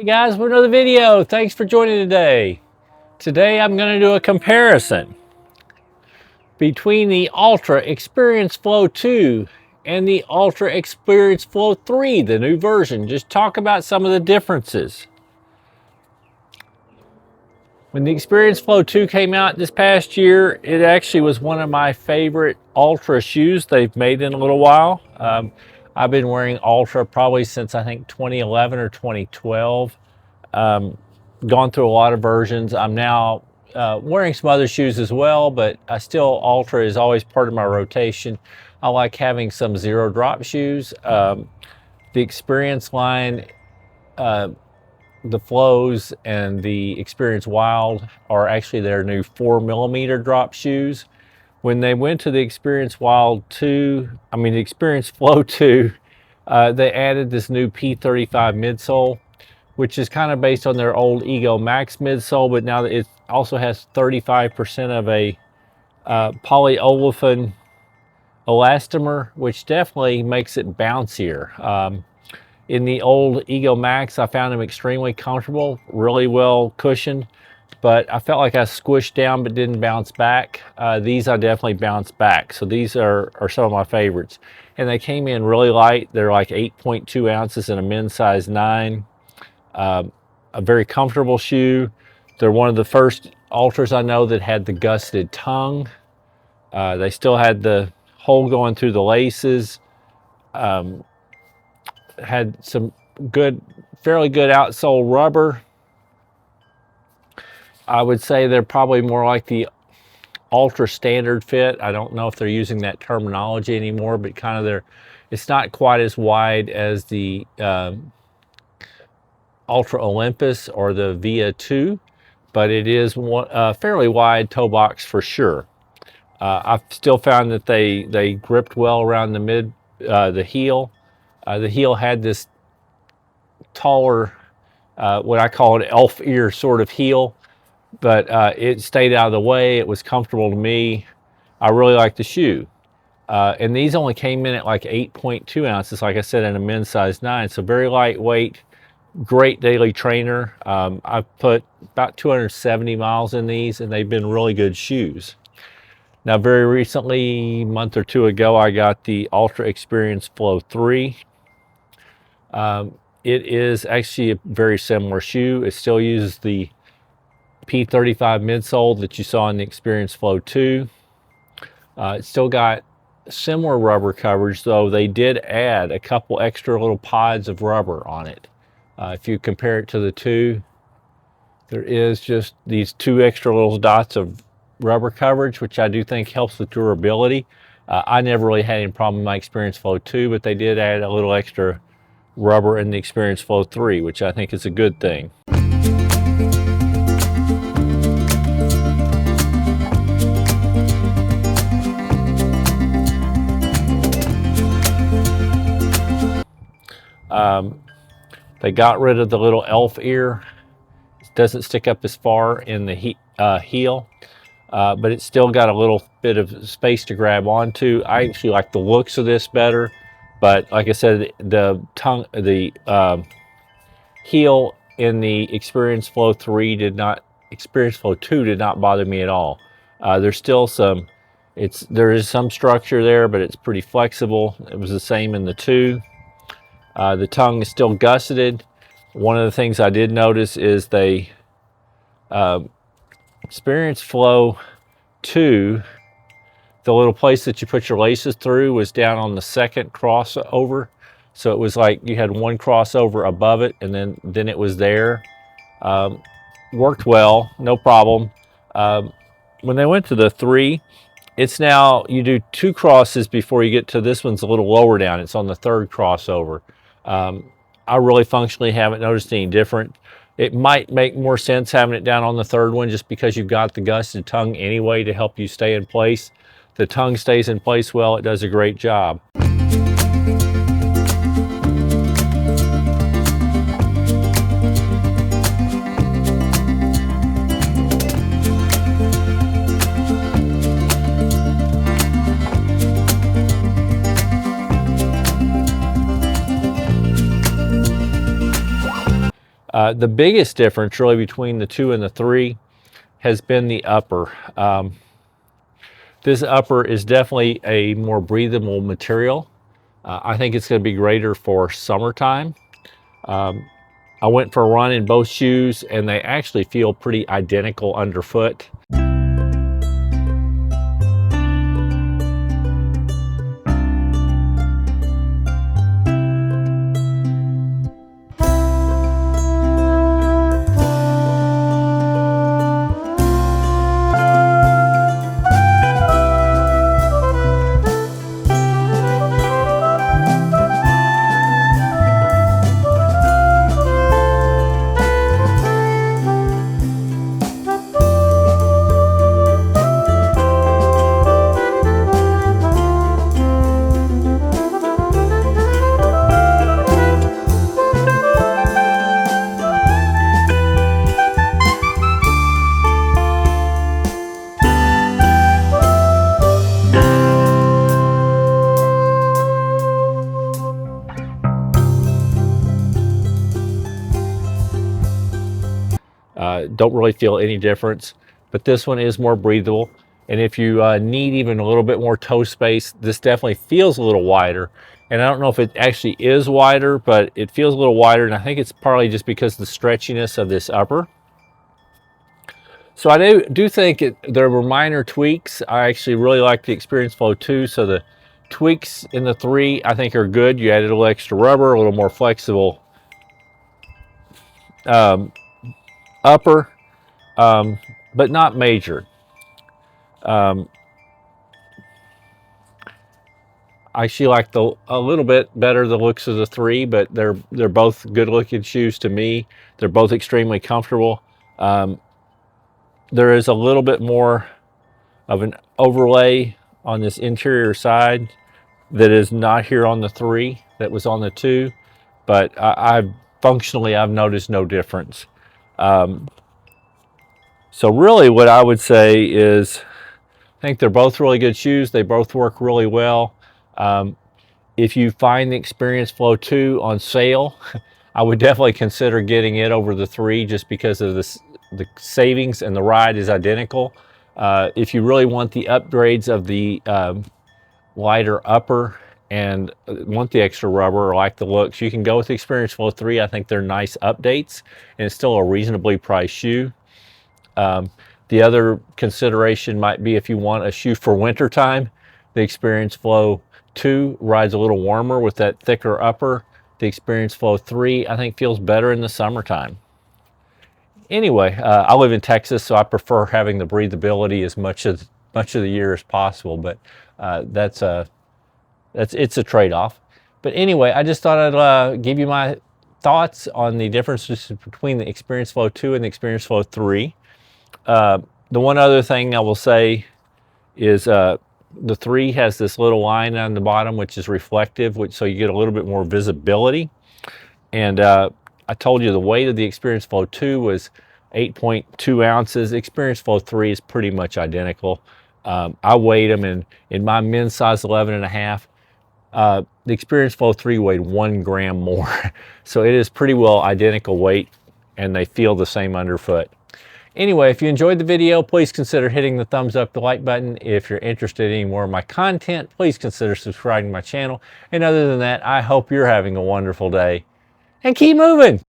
guys, for another video. Thanks for joining today. Today I'm going to do a comparison between the Altra Experience Flow 2 and the Altra Experience Flow 3, the new version. Just talk about some of the differences. When the Experience Flow 2 came out this past year, it actually was one of my favorite Altra shoes they've made in a little while. I've been wearing Altra probably since I think 2011 or 2012. Gone through a lot of versions. I'm now wearing some other shoes as well, but Altra is always part of my rotation. I like having some zero drop shoes. The Experience line, the Flows and the Experience Wild are actually their new 4mm drop shoes. When they went to the Experience Wild 2, the Experience Flow 2, they added this new P35 midsole, which is kind of based on their old Ego Max midsole, but now it also has 35% of a polyolefin elastomer, which definitely makes it bouncier. In the old Ego Max, I found them extremely comfortable, really well cushioned, but I felt like I squished down but didn't bounce back. These I definitely bounced back, so these are some of my favorites. And they came in really light. They're like 8.2 ounces in a men's size 9. A very comfortable shoe. They're one of the first Altras I know that had the gusseted tongue. They still had the hole going through the laces. Had some fairly good outsole rubber. I would say they're probably more like the Altra standard fit. I don't know if they're using that terminology anymore, but it's not quite as wide as the Altra Olympus or the Via 2, but it is a fairly wide toe box for sure. I've still found that they gripped well around the heel. The heel had this taller, what I call an elf ear sort of heel, but it stayed out of the way. It was comfortable to me. I really like the shoe. And these only came in at like 8.2 ounces, like I said, in a men's size 9. So very lightweight, great daily trainer. I've put about 270 miles in these, and they've been really good shoes. Now, very recently, a month or two ago, I got the Altra Experience Flow 3. It is actually a very similar shoe. It still uses the P35 midsole that you saw in the Experience Flow 2. It's still got similar rubber coverage, though they did add a couple extra little pods of rubber on it. If you compare it to the 2, there is just these 2 extra little dots of rubber coverage, which I do think helps with durability. I never really had any problem with my Experience Flow 2, but they did add a little extra rubber in the Experience Flow 3, which I think is a good thing. They got rid of the little elf ear. It doesn't stick up as far in the heel, but it's still got a little bit of space to grab onto. I actually like the looks of this better, but like I said, the heel in the Experience Flow 2 did not bother me at all. There's still there is some structure there, but it's pretty flexible. It was the same in the 2. The tongue is still gusseted. One of the things I did notice is Experience Flow 2, the little place that you put your laces through was down on the second crossover. So it was like you had one crossover above it, and then it was there. Worked well, no problem. When they went to the 3, it's now, you do 2 crosses before you get to this one's a little lower down. It's on the 3rd crossover. I really functionally haven't noticed any different. It might make more sense having it down on the 3rd one just because you've got the gusseted tongue anyway to help you stay in place. The tongue stays in place well. It does a great job. The biggest difference really between the 2 and the 3 has been the upper. This upper is definitely a more breathable material. I think it's going to be greater for summertime. I went for a run in both shoes and they actually feel pretty identical underfoot. Don't really feel any difference, but this one is more breathable. And if you need even a little bit more toe space, this definitely feels a little wider. And I don't know if it actually is wider, but it feels a little wider. And I think it's partly just because of the stretchiness of this upper. So I do think there were minor tweaks. I actually really like the Experience Flow 2. So the tweaks in the 3, I think are good. You added a little extra rubber, a little more flexible upper, but not major. I actually like a little bit better the looks of the 3, but they're both good looking shoes to me. They're both extremely comfortable. There is a little bit more of an overlay on this interior side that is not here on the 3, that was on the 2, but functionally I've noticed no difference. So really what I would say is I think they're both really good shoes. They both work really well. If you find the Experience Flow 2 on sale, I would definitely consider getting it over the 3 just because of the savings, and the ride is identical. If you really want the upgrades of the lighter upper and want the extra rubber or like the looks, you can go with the Experience Flow 3. I think they're nice updates and it's still a reasonably priced shoe. The other consideration might be if you want a shoe for winter time, the Experience Flow 2 rides a little warmer with that thicker upper. The Experience Flow 3 I think feels better in the summertime. Anyway, I live in Texas, so I prefer having the breathability as much of the year as possible, but it's a trade-off. But anyway, I just thought I'd give you my thoughts on the differences between the Experience Flow 2 and the Experience Flow 3. The one other thing I will say is the 3 has this little line on the bottom which is reflective, so you get a little bit more visibility. And I told you the weight of the Experience Flow 2 was 8.2 ounces. Experience Flow 3 is pretty much identical. I weighed them in my men's size 11.5. The Experience Flow 3 weighed 1 gram more. So it is pretty well identical weight and they feel the same underfoot. Anyway, if you enjoyed the video, please consider hitting the thumbs up, the like button. If you're interested in any more of my content, please consider subscribing to my channel. And other than that, I hope you're having a wonderful day and keep moving.